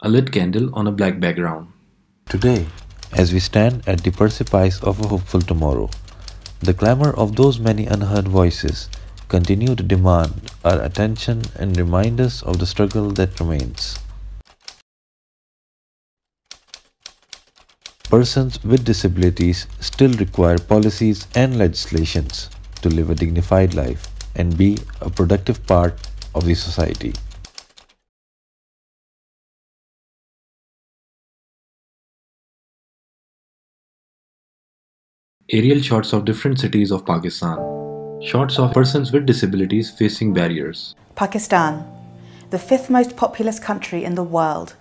A lit candle on a black background. Today, as we stand at the precipice of a hopeful tomorrow, the clamor of those many unheard voices continue to demand our attention and remind us of the struggle that remains. Persons with disabilities still require policies and legislations to live a dignified life and be a productive part of the society. Aerial shots of different cities of Pakistan. Shots of persons with disabilities facing barriers. Pakistan, the fifth most populous country in the world,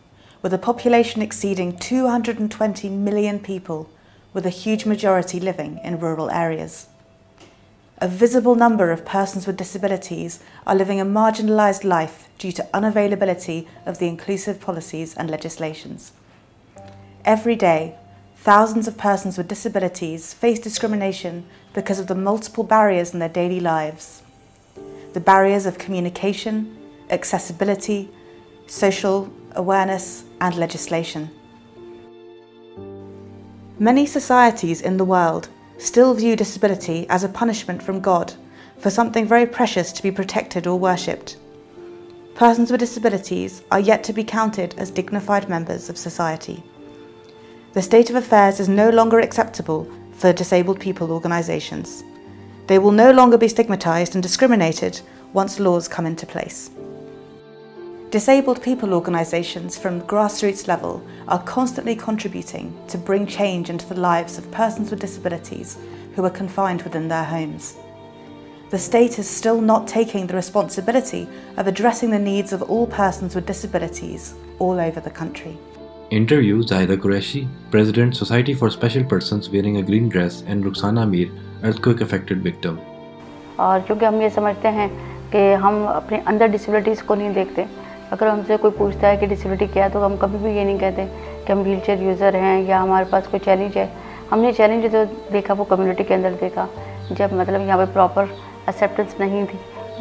with a population exceeding 220 million people, with a huge majority living in rural areas. A visible number of persons with disabilities are living a marginalised life due to unavailability of the inclusive policies and legislations. Every day, thousands of persons with disabilities face discrimination because of the multiple barriers in their daily lives. The barriers of communication, accessibility, social awareness, and legislation. Many societies in the world still view disability as a punishment from God for something very precious to be protected or worshipped. Persons with disabilities are yet to be counted as dignified members of society. The state of affairs is no longer acceptable for disabled people organisations. They will no longer be stigmatised and discriminated once laws come into place. Disabled people organisations from grassroots level are constantly contributing to bring change into the lives of persons with disabilities who are confined within their homes. The state is still not taking the responsibility of addressing the needs of all persons with disabilities all over the country. Interview Zahida Qureshi, President, Society for Special Persons wearing a green dress, and Rukhsana Mir, earthquake affected victim. और क्योंकि हम ये समझते हैं कि हम अपने अंदर डिसेबिलिटीज़ को नहीं देखते, अगर हमसे कोई पूछता है कि डिसेबिलिटी क्या है तो हम कभी भी ये नहीं कहते कि हम व्हीलचेयर यूज़र हैं या हमारे पास कोई चैलेंज है। हमने चैलेंज जो देखा वो कम्युनिटी के अंदर देखा, जब मतलब यहाँ पे प्रॉपर एक्सेप्टेंस नहीं थी,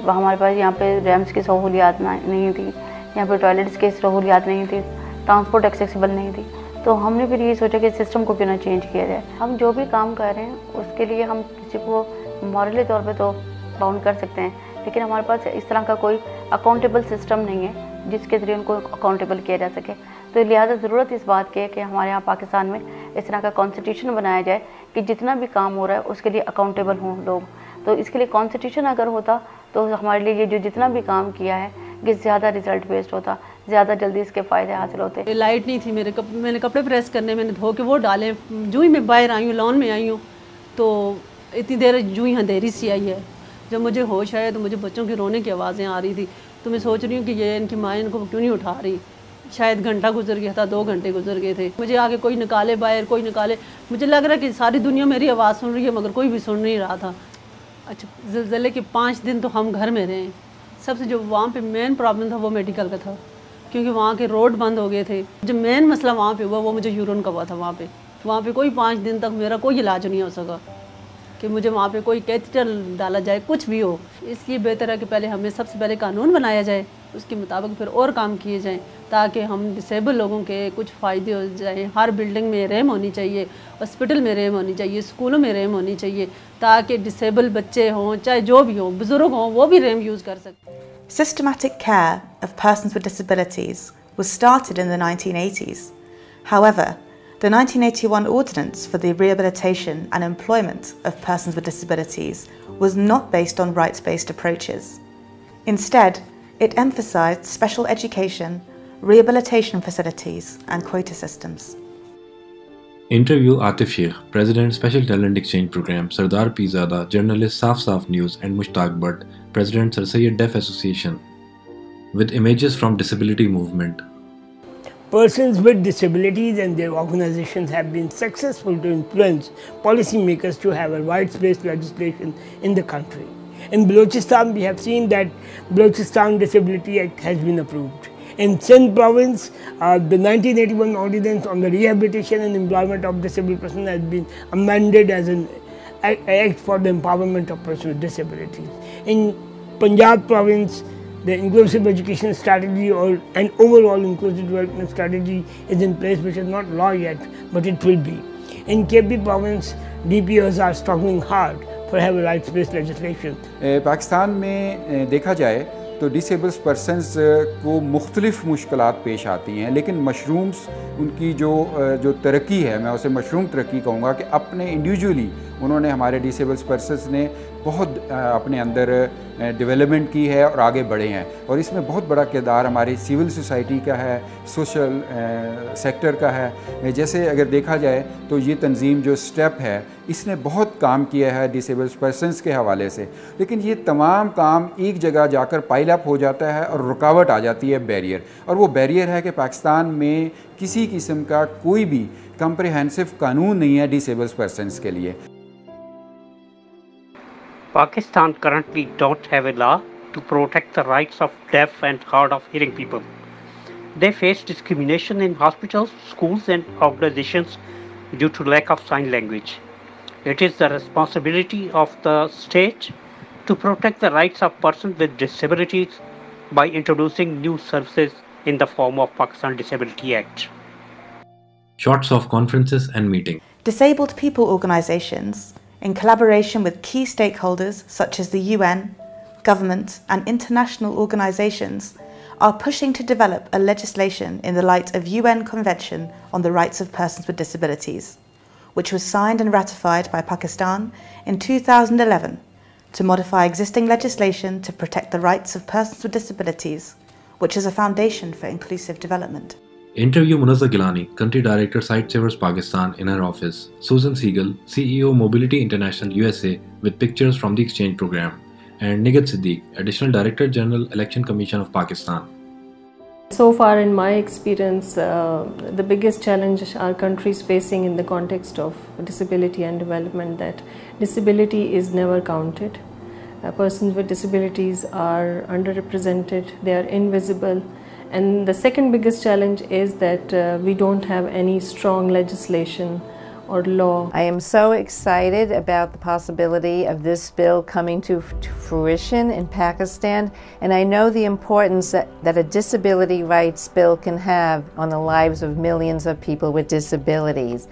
हमारे पास यहाँ पे रैम्स की सहूलियात नहीं थी, यहाँ पे टॉयलेट्स की सहूलियात नहीं थी, ट्रांसपोर्ट एक्सेसिबल नहीं थी, तो हमने फिर ये सोचा कि सिस्टम को क्यों ना चेंज किया जाए। हम जो भी काम कर रहे हैं उसके लिए हम किसी को मॉरली तौर पे तो बाउंड कर सकते हैं, लेकिन हमारे पास इस तरह का कोई अकाउंटेबल सिस्टम नहीं है जिसके ज़रिए उनको अकाउंटेबल किया जा सके। तो लिहाजा ज़रूरत इस बात की है कि हमारे यहाँ पाकिस्तान में इस तरह का कॉन्स्टिट्यूशन बनाया जाए कि जितना भी काम हो रहा है उसके लिए अकाउंटेबल हों लोग। तो इसके लिए कॉन्स्टिट्यूशन अगर होता तो हमारे लिए ये जो जितना भी काम किया है कि ज़्यादा रिजल्ट बेस्ड होता, ज़्यादा जल्दी इसके फ़ायदे हासिल होते। लाइट नहीं थी मैंने कपड़े प्रेस करने, मैंने धो के वो डाले, जूँ ही मैं बाहर आई हूँ, लॉन में आई हूँ, तो इतनी देर जूँ ही अंधेरी सी आई है। जब मुझे होश आया तो मुझे बच्चों की रोने की आवाज़ें आ रही थी, तो मैं सोच रही हूँ कि ये इनकी माँ इनको क्यों नहीं उठा रही। शायद घंटा गुजर गया था, 2 घंटे गुजर गए थे, मुझे आगे कोई निकाले बाहर, कोई निकाले। मुझे लग रहा है कि सारी दुनिया मेरी आवाज़ सुन रही है मगर कोई भी सुन नहीं रहा था। अच्छा, ज़लज़ले के 5 दिन तो हम घर में रहे। सबसे जो वहाँ पे मेन प्रॉब्लम था वो मेडिकल का था, क्योंकि वहाँ के रोड बंद हो गए थे। जो मेन मसला वहाँ पे हुआ वो मुझे यूरिन का हुआ था। वहाँ पे कोई 5 दिन तक मेरा कोई इलाज नहीं हो सका कि मुझे वहाँ पे कोई कैथेटर डाला जाए, कुछ भी हो। इसलिए बेहतर है कि पहले हमें सबसे पहले कानून बनाया जाए, उसके मुताबिक फिर और काम किए जाएं, ताकि हम डिसेबल लोगों के कुछ फ़ायदे हो जाएं। हर बिल्डिंग में रैम होनी चाहिए, हॉस्पिटल में रैम होनी चाहिए, स्कूलों में रैम होनी चाहिए, ताकि डिसेबल बच्चे हों चाहे जो भी हों, बुज़ुर्ग हों, वो भी रैम यूज़ कर सकें। Systematic care of persons with disabilities was started in the 1980s. However, the 1981 Ordinance for the Rehabilitation and Employment of Persons with Disabilities was not based on rights-based approaches. Instead, it emphasised special education, rehabilitation facilities and quota systems. Interview Atif Sheikh, President, Special Talent Exchange Program, Sardar Peezada, journalist Saf Saf News, and Mushtaq Butt, President, Sir Syed Deaf Association, with images from Disability Movement. Persons with disabilities and their organizations have been successful to influence policymakers to have a rights-based legislation in the country. In Balochistan, we have seen that Balochistan Disability Act has been approved. In Sindh province, the 1981 ordinance on the rehabilitation and employment of disabled persons has been amended as an act for the empowerment of persons with disabilities. In Punjab province, the inclusive education strategy or an overall inclusive development strategy is in place, which is not law yet, but it will be. In KB province, DPOs are struggling hard for have rights-based legislation. Pakistan में देखा जाए तो disables persons को मुख्तलिफ मुश्किलात पेश आती हैं, लेकिन मशरूम्स उनकी जो तरक्की है, मैं उसे मशरूम तरक्की कहूँगा कि अपने इंडिविजुअली उन्होंने हमारे डिसेबल्स पर्सनस ने बहुत अपने अंदर डेवलपमेंट की है और आगे बढ़े हैं। और इसमें बहुत बड़ा किरदार हमारी सिविल सोसाइटी का है, सोशल सेक्टर का है। जैसे अगर देखा जाए तो ये तंजीम जो स्टेप है, इसने बहुत काम किया है डिसेबल्स पर्सनस के हवाले से, लेकिन ये तमाम काम एक जगह जाकर पाइल अप हो जाता है और रुकावट आ जाती है, बैरियर। और वो बैरियर है कि पाकिस्तान में किसी किस्म का कोई भी कम्प्रिहेंसिव कानून नहीं है डिसेबल्स पर्सनस के लिए। Pakistan currently don't have a law to protect the rights of deaf and hard of hearing people. They face discrimination in hospitals, schools and organizations due to lack of sign language. It is the responsibility of the state to protect the rights of persons with disabilities by introducing new services in the form of Pakistan Disability Act. Shots of conferences and meetings. Disabled people organisations, in collaboration with key stakeholders such as the UN, government and international organisations, are pushing to develop a legislation in the light of UN Convention on the Rights of Persons with Disabilities, which was signed and ratified by Pakistan in 2011 to modify existing legislation to protect the rights of persons with disabilities, which is a foundation for inclusive development. Interview Munazza Gilani, Country Director Sightsavers Pakistan in her office, Susan Siegel, CEO Mobility International USA with pictures from the exchange program, and Nigat Siddiq, Additional Director General Election Commission of Pakistan. So far in my experience, the biggest challenge our country is facing in the context of disability and development, that disability is never counted. Persons with disabilities are underrepresented, they are invisible. And the second biggest challenge is that we don't have any strong legislation or law. I am so excited about the possibility of this bill coming to fruition in Pakistan, and I know the importance that a disability rights bill can have on the lives of millions of people with disabilities.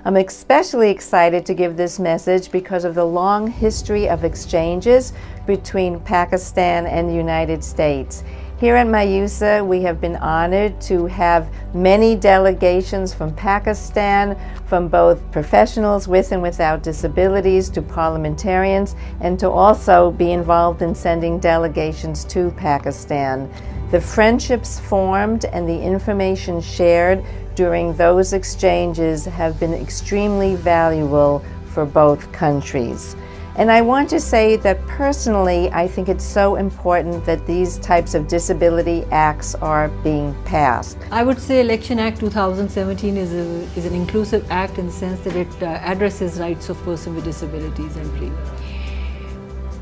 I'm especially excited to give this message because of the long history of exchanges between Pakistan and the United States. Here at Mayusa, we have been honored to have many delegations from Pakistan, from both professionals with and without disabilities to parliamentarians, and to also be involved in sending delegations to Pakistan. The friendships formed and the information shared during those exchanges have been extremely valuable for both countries. And I want to say that personally, I think it's so important that these types of disability acts are being passed. I would say Election Act 2017 is an inclusive act in the sense that it addresses rights of persons with disabilities and free.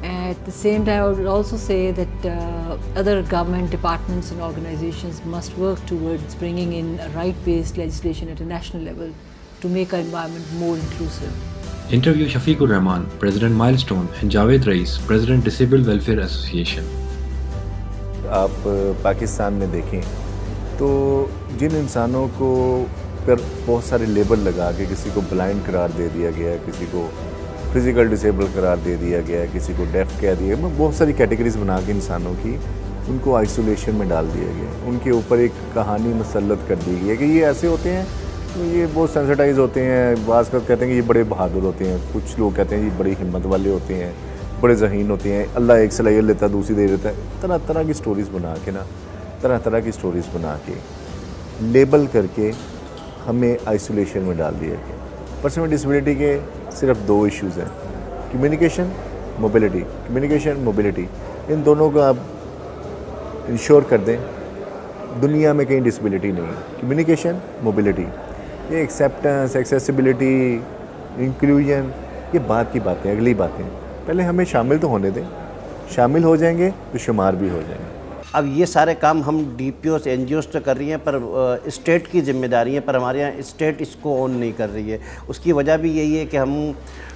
At the same time, I would also say that other government departments and organizations must work towards bringing in right-based legislation at a national level to make our environment more inclusive. Interview Shafiqur Rahman, President Milestone, and Javed Rais, President Disabled Welfare Association. आप पाकिस्तान में देखें तो जिन इंसानों को पर बहुत सारे label लगा के किसी को ब्लाइंड करार दे दिया गया, किसी को फिजिकल डिसेबल करार दे दिया गया, किसी को डेफ कह दिया गया, बहुत सारी कैटेगरीज बना के इंसानों की उनको आइसोलेशन में डाल दिया गया। उनके ऊपर एक कहानी मुसल्लत कर दी गई है कि ये ऐसे होते हैं, तो ये बहुत सेंसिटाइज होते हैं। बाज़ कहते हैं कि ये बड़े बहादुर होते हैं, कुछ लोग कहते हैं ये बड़ी हिम्मत वाले होते हैं, बड़े ज़हीन होते हैं, अल्लाह एक सलाह लेता है दूसरी दे देता है। तरह तरह की स्टोरीज़ बना के ना, तरह तरह की स्टोरीज़ बना के लेबल करके हमें आइसोलेशन में डाल दिया गया। पर्सन विद डिसेबिलिटी के सिर्फ दो इश्यूज़ हैं, कम्युनिकेशन, मोबिलिटी। कम्युनिकेशन, मोबिलिटी, इन दोनों को आप इंश्योर कर दें, दुनिया में कहीं डिसेबिलिटी नहीं है। कम्युनिकेशन, मोबिलिटी, ये एक्सेप्टेंस, एक्सेसिबिलिटी, इंक्लूजन, ये बात की बातें, अगली बातें। पहले हमें शामिल तो होने दें, शामिल हो जाएंगे तो शुमार भी हो जाएंगे। अब ये सारे काम हम DPOs NGOs तो कर रही हैं, पर स्टेट की जिम्मेदारी है, पर हमारे यहाँ स्टेट इसको ऑन नहीं कर रही है। उसकी वजह भी यही है कि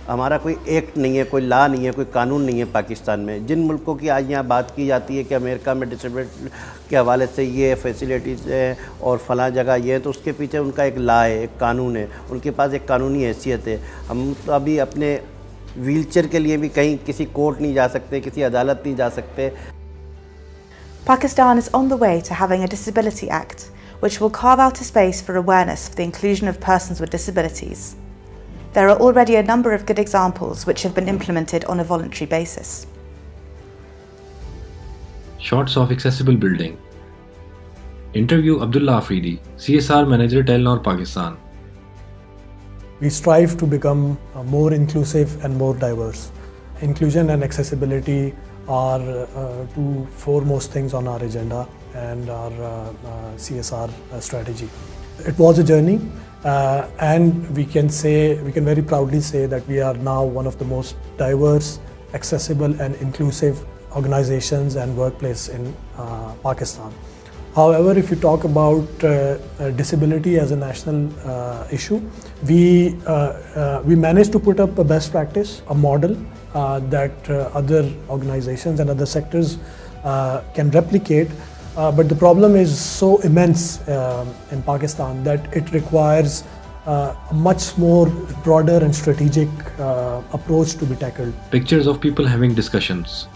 हमारा कोई एक्ट नहीं है, कोई लॉ नहीं है, कोई कानून नहीं है पाकिस्तान में। जिन मुल्कों की आज यहाँ बात की जाती है कि अमेरिका में डिसेबिलिटी के हवाले से ये फैसिलिटीज़ हैं और फ़लाँ जगह ये है, तो उसके पीछे उनका एक लॉ है, एक कानून है, उनके पास एक कानूनी हैसियत है। हम तो अभी अपने व्हीलचेयर के लिए भी कहीं किसी कोर्ट नहीं जा सकते, किसी अदालत नहीं जा सकते। Pakistan is on the way to having a Disability Act, which will carve out a space for awareness for the inclusion of persons with disabilities. There are already a number of good examples which have been implemented on a voluntary basis. Shots of accessible building. Interview Abdullah Afridi, CSR Manager Telenor Pakistan. We strive to become more inclusive and more diverse. Inclusion and accessibility are two foremost things on our agenda and our CSR strategy. It was a journey, and we can very proudly say that we are now one of the most diverse, accessible and inclusive organizations and workplace in Pakistan. However, if you talk about disability as a national issue, we managed to put up a best practice, a model that other organizations and other sectors can replicate. But the problem is so immense in Pakistan that it requires a much more broader and strategic approach to be tackled. Pictures of people having discussions.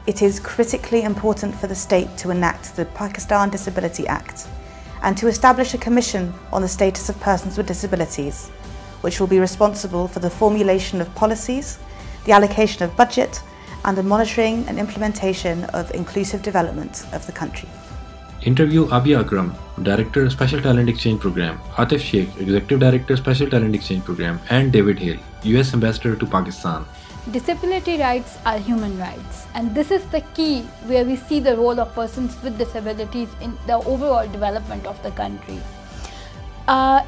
It is critically important for the state to enact the Pakistan Disability Act and to establish a commission on the status of persons with disabilities, which will be responsible for the formulation of policies, the allocation of budget, and the monitoring and implementation of inclusive development of the country. Interview Abia Akram, Director Special Talent Exchange Program, Atif Sheikh, Executive Director Special Talent Exchange Program, and David Hale, US Ambassador to Pakistan. Disability rights are human rights, and this is the key where we see the role of persons with disabilities in the overall development of the country.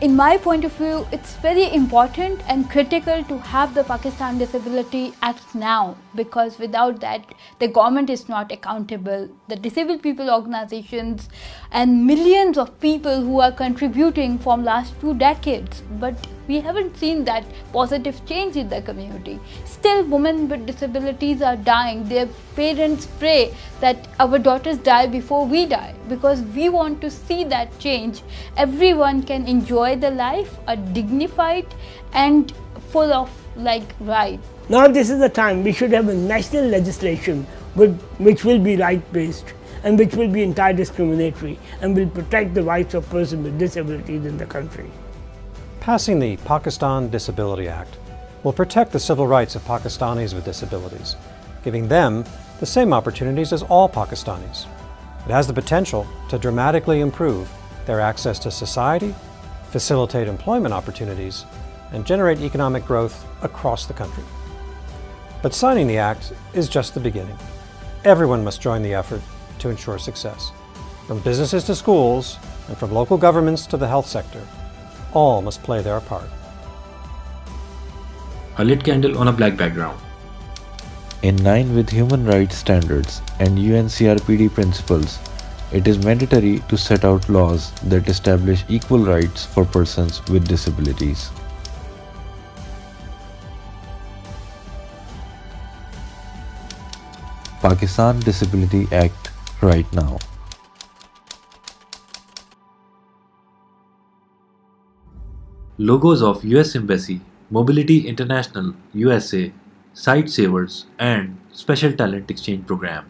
In my point of view, it's very important and critical to have the Pakistan Disability Act now, because without that, the government is not accountable. The disabled people organizations and millions of people who are contributing from last 2 decades, but we haven't seen that positive change in the community. Still, women with disabilities are dying. Their parents pray that our daughters die before we die, because we want to see that change. Everyone can enjoy the life, a dignified and full of right. Now this is the time we should have a national legislation which will be right-based and which will be anti-discriminatory and will protect the rights of persons with disabilities in the country. Passing the Pakistan Disability Act will protect the civil rights of Pakistanis with disabilities, giving them the same opportunities as all Pakistanis. It has the potential to dramatically improve their access to society, facilitate employment opportunities, and generate economic growth across the country. But signing the Act is just the beginning. Everyone must join the effort to ensure success. From businesses to schools, and from local governments to the health sector, all must play their part. A lit candle on a black background. In line with human rights standards and UNCRPD principles, it is mandatory to set out laws that establish equal rights for persons with disabilities. Pakistan Disability Act right now. Logos of US Embassy, Mobility International USA, Sightsavers, and Special Talent Exchange Program.